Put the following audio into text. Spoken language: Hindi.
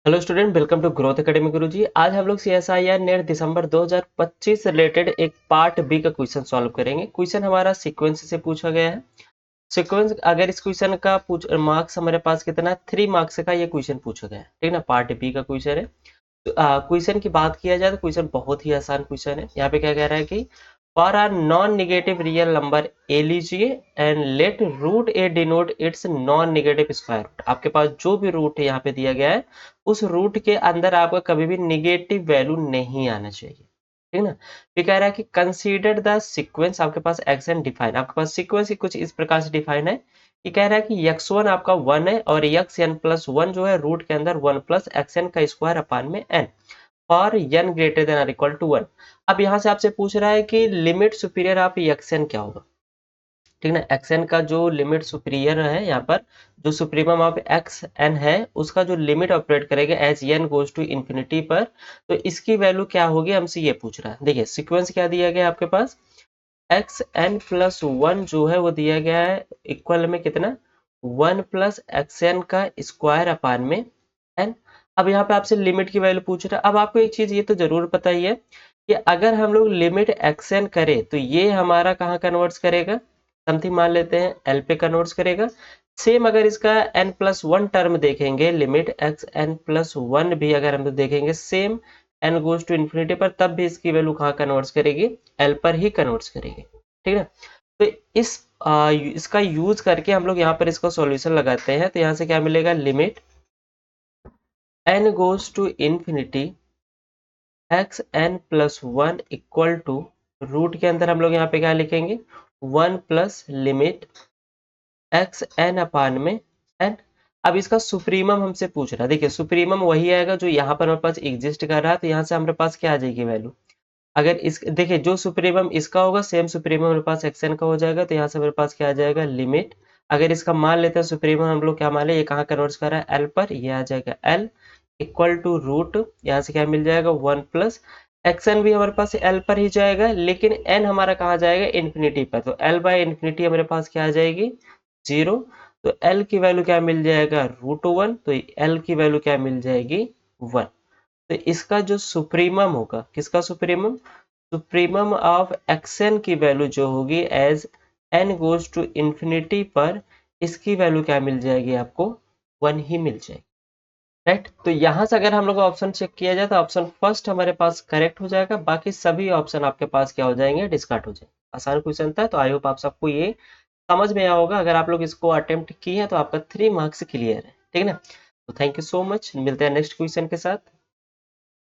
Hello student, welcome to growth academy Guruji. आज हम लोग सीएसआईआर नेट दिसंबर 2025 से रिलेटेड एक पार्ट बी का क्वेश्चन सॉल्व करेंगे। क्वेश्चन हमारा सीक्वेंस से पूछा गया है। सीक्वेंस, अगर इस क्वेश्चन का मार्क्स हमारे पास कितना 3 मार्क्स का ये क्वेश्चन पूछा गया है, ठीक ना। पार्ट बी का क्वेश्चन है। क्वेश्चन की बात किया जाए तो क्वेश्चन बहुत ही आसान क्वेश्चन है। यहाँ पे क्या कह रहा है कि for R non negative real number A लीजिए and let root A denote its non negative square root. आपके पास जो भी रूट है यहाँ पे दिया गया है, उस रूट के अंदर आपका कभी भी निगेटिव वैल्यू नहीं आना चाहिए, ठीक ना। फिर कह रहा है कि कंसीडर द सीक्वेंस। आपके पास एक्शन डिफाइन, आपके पास सीक्वेंस ही कुछ इस प्रकार से डिफाइन है। ये कह रहा है कि x1 आपका 1 है और xn+1 जो है रूट के अंदर 1 प्लस xn का स्क्वायर अपान में n और n ग्रेटर देन और इक्वल टू 1। अब यहाँ से आपसे पूछ रहा है कि लिमिट सुपीरियर ऑफ xn क्या होगा, ठीक ना। xn का जो लिमिट सुपीरियर है, यहाँ पर जो सुप्रीमम ऑफ xn है उसका जो लिमिट ऑपरेट करेगा as n goes to infinity पर, तो इसकी वैल्यू क्या होगी हमसे ये पूछ रहा है। देखिए सीक्वेंस क्या दिया गया है आपके पास, xn+1 जो है वो दिया गया है इक्वल में कितना 1 प्लस xn का स्क्वायर अपान में n। अब यहाँ पे आपसे लिमिट की वैल्यू पूछ रहा है। अब आपको एक चीज ये तो जरूर पता ही है कि अगर हम लोग लिमिट xn करें तो ये हमारा कहाँ कन्वर्ट्स करेगा, समथिंग मान लेते हैं l पे कन्वर्ट्स करेगा। सेम अगर इसका n+1 टर्म देखेंगे, लिमिट xn+1 भी अगर हम लोग देखेंगे same n goes to infinity पर, तब भी इसकी वैल्यू कहाँ कन्वर्ट्स करेगी, l पर ही कन्वर्ट्स करेगी, ठीक है। तो इसका यूज करके हम लोग यहाँ पर इसका सॉल्यूशन लगाते हैं। तो यहाँ से क्या मिलेगा, limit n goes to infinity xn+1 equal to root के अंदर हम लोग यहाँ पे क्या लिखेंगे 1 प्लस लिमिट xn अपान में n। अब इसका सुप्रीमम हमसे पूछ रहा है। देखिए सुप्रीमम वही आएगा जो यहाँ पर हमारे पास एग्जिस्ट कर रहा है, तो यहाँ से हमारे पास क्या आ जाएगी वैल्यू। अगर इस देखिए जो सुप्रीमम इसका होगा सेम सुप्रीमम मेरे पास xn का हो जाएगा, तो यहाँ से मेरे पास क्या आ जाएगा लिमिट। अगर इसका मान लेते हैं सुप्रीमम हम लोग क्या मान ले, ये कहाँ कन्वर्ट कर रहा है l पर, ये आ जाएगा l इक्वल टू रूट, यहाँ से क्या मिल जाएगा 1 प्लस xn भी हमारे पास l पर ही जाएगा, लेकिन n हमारा कहाँ जाएगा इन्फिनिटी पर, तो l बाय इन्फिनिटी हमारे पास क्या आ जाएगी 0। तो l की वैल्यू क्या मिल जाएगा √1, तो l की वैल्यू क्या मिल जाएगी 1। तो इसका जो सुप्रीमम होगा, किसका सुप्रीमम, सुप्रीमम ऑफ xn की वैल्यू जो होगी as n goes to infinity पर, इसकी वैल्यू क्या मिल जाएगी आपको 1 ही मिल जाएगी, राइट। तो यहाँ से अगर हम लोग ऑप्शन चेक किया जाए तो ऑप्शन फर्स्ट हमारे पास करेक्ट हो जाएगा, बाकी सभी ऑप्शन आपके पास क्या हो जाएंगे, डिस्कार्ड हो जाएंगे। आसान क्वेश्चन था, तो आई होप आप सबको ये समझ में आया होगा। अगर आप लोग इसको अटेम्प्ट किए हैं तो आपका 3 मार्क्स क्लियर है, ठीक है ना। तो थैंक यू सो मच, मिलते हैं नेक्स्ट क्वेश्चन के साथ।